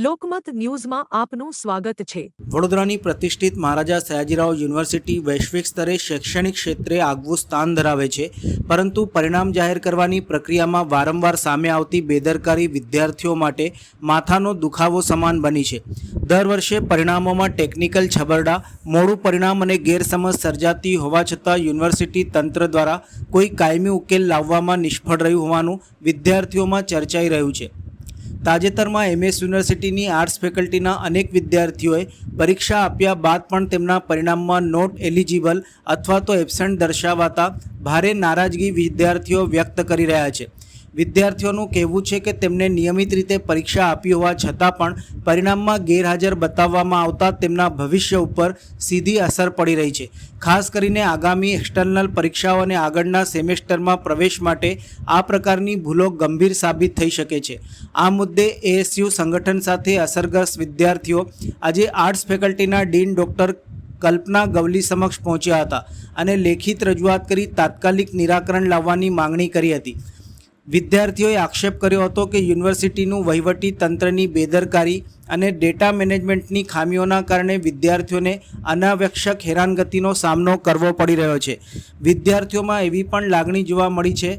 લોકમત ન્યૂઝમાં આપનું સ્વાગત છે। વડોદરાની પ્રતિષ્ઠિત મહારાજા સયાજીરાવ યુનિવર્સિટી વૈશ્વિક સ્તરે શૈક્ષણિક ક્ષેત્રે આગવું સ્થાન ધરાવે છે, પરંતુ પરિણામ જાહેર કરવાની પ્રક્રિયામાં વારંવાર સામે આવતી બેદરકારી વિદ્યાર્થીઓ માટે માથાનો દુખાવો સમાન બની છે। દર વર્ષે પરિણામોમાં ટેકનિકલ છબરડા, મોડું પરિણામ અને ગેરસમજ સર્જાતી હોવા છતાં યુનિવર્સિટી તંત્ર દ્વારા કોઈ કાયમી ઉકેલ લાવવામાં નિષ્ફળ રહ્યું હોવાનું વિદ્યાર્થીઓમાં ચર્ચાઈ રહ્યું છે। તાજેતરમાં એમએસ યુનિવર્સિટીની આર્ટ્સ ફેકલ્ટીના અનેક વિદ્યાર્થીઓએ પરીક્ષા આપ્યા બાદ પણ તેમના પરિણામમાં નોટ એલિજિબલ અથવા તો એબસેન્ટ દર્શાવાતા ભારે નારાજગી વિદ્યાર્થીઓ વ્યક્ત કરી રહ્યા છે। વિદ્યાર્થીઓનું કહેવું છે કે તેમને નિયમિત રીતે પરીક્ષા આપી હોવા છતાં પણ પરિણામમાં ગેરહાજર બતાવવામાં આવતા તેમના ભવિષ્ય ઉપર સીધી અસર પડી રહી છે। ખાસ કરીને આગામી એક્સટર્નલ પરીક્ષાઓ અને આગળના સેમેસ્ટરમાં પ્રવેશ માટે આ પ્રકારની ભૂલો ગંભીર સાબિત થઈ શકે છે। આ મુદ્દે એએસયુ સંગઠન સાથે અસરગ્રસ્ત વિદ્યાર્થીઓ આજે આર્ટ્સ ફેકલ્ટીના ડીન ડૉક્ટર કલ્પના ગવલી સમક્ષ પહોંચ્યા હતા અને લેખિત રજૂઆત કરી તાત્કાલિક નિરાકરણ લાવવાની માંગણી કરી હતી। વિદ્યાર્થીઓએ આક્ષેપ કર્યો હતો કે યુનિવર્સિટીનું વહીવટી તંત્રની બેદરકારી અને ડેટા મેનેજમેન્ટની ખામીઓના કારણે વિદ્યાર્થીઓને અનાવશ્યક હેરાનગતિનો સામનો કરવો પડી રહ્યો છે। વિદ્યાર્થીઓમાં એવી પણ લાગણી જોવા મળી છે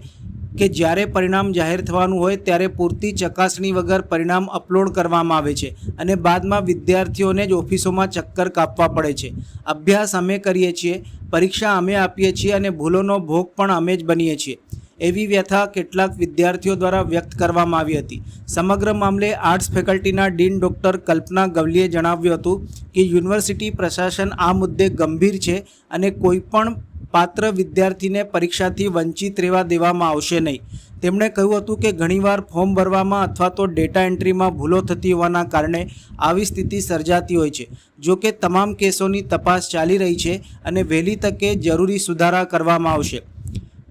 કે જ્યારે પરિણામ જાહેર થવાનું હોય ત્યારે પૂરતી ચકાસણી વગર પરિણામ અપલોડ કરવામાં આવે છે અને બાદમાં વિદ્યાર્થીઓને જ ઓફિસોમાં ચક્કર કાપવા પડે છે। અભ્યાસ અમે કરીએ છીએ, પરીક્ષા અમે આપીએ છીએ અને ભૂલોનો ભોગ પણ અમે જ બનીએ છીએ, એવી વ્યથા કેટલાક વિદ્યાર્થીઓ દ્વારા વ્યક્ત કરવામાં આવી હતી। સમગ્ર મામલે આર્ટ્સ ફેકલ્ટીના ડીન ડૉક્ટર કલ્પના ગવલીએ જણાવ્યું હતું કે યુનિવર્સિટી પ્રશાસન આ મુદ્દે ગંભીર છે અને કોઈપણ પાત્ર વિદ્યાર્થીને પરીક્ષાથી વંચિત રહેવા દેવામાં આવશે નહીં। તેમણે કહ્યું હતું કે ઘણીવાર ફોર્મ ભરવામાં અથવા તો ડેટા એન્ટ્રીમાં ભૂલો થતી હોવાના કારણે આવી સ્થિતિ સર્જાતી હોય છે। જો કે તમામ કેસોની તપાસ ચાલી રહી છે અને વહેલી તકે જરૂરી સુધારા કરવામાં આવશે।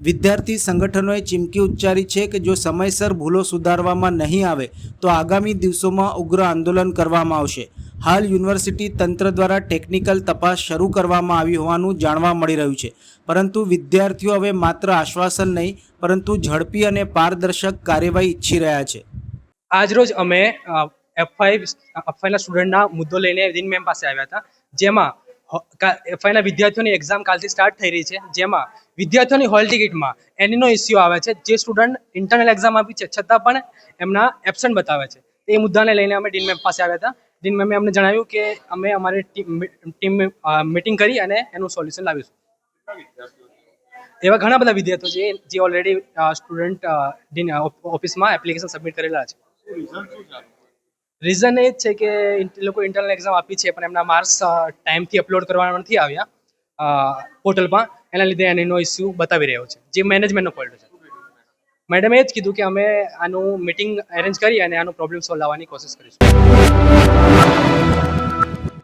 વિદ્યાર્થી સંગઠનોએ ચીમકી ઉચ્ચારી છે કે જો સમયસર ભૂલો સુધારવામાં નહીં આવે તો આગામી દિવસોમાં ઉગ્ર આંદોલન કરવામાં આવશે। હાલ યુનિવર્સિટી તંત્ર દ્વારા ટેકનિકલ તપાસ શરૂ કરવામાં આવી હોવાનું જાણવા મળી રહ્યું છે, પરંતુ વિદ્યાર્થીઓ હવે માત્ર આશ્વાસન નહીં પરંતુ ઝડપી અને પારદર્શક કાર્યવાહી ઈચ્છી રહ્યા છે। આજરોજ અમે એફઆઈના સ્ટુડન્ટના મુદ્દો લઈને દિન મેમ પાસે આવ્યા હતા, જેમાં એફઆઈના વિદ્યાર્થીઓની એક્ઝામ કાલથી સ્ટાર્ટ થઈ રહી છે, જેમાં વિદ્યાર્થીઓની હોલ ટિકિટમાં એનીનો ઇસ્યુ આવે છે। જે સ્ટુડન્ટ ઇન્ટરનલ એક્ઝામ આપી છે છતાં પણ એમના એબસન્ટ બતાવે છે। એ મુદ્દાને લઈને અમે ડીન મેમ પાસે આવ્યા હતા। ડીન મેમે અમને જણાવ્યું કે અમે અમારી ટીમ મીટિંગ કરી અને એનું સોલ્યુશન લાવીશું। એવા ઘણા બધા વિદ્યાર્થીઓ છે જે ઓલરેડી સ્ટુડન્ટ ઓફિસમાં એપ્લિકેશન સબમિટ કરેલા છે। રીઝન એ જ છે કે એ લોકો ઇન્ટરનલ એક્ઝામ આપી છે પણ એમના માર્ક્સ ટાઈમથી અપલોડ કરવા નથી આવ્યા પોર્ટલમાં, એના લીધે એનો ઇસ્યુ બતાવી રહ્યો છે, જે મેનેજમેન્ટનો ફોલ્ટ છે। મેડમે એ જ કીધું કે અમે આનું મીટિંગ એરેન્જ કરી અને આનો પ્રોબ્લેમ સોલ્વ લાવવાની કોશિશ કરીશું।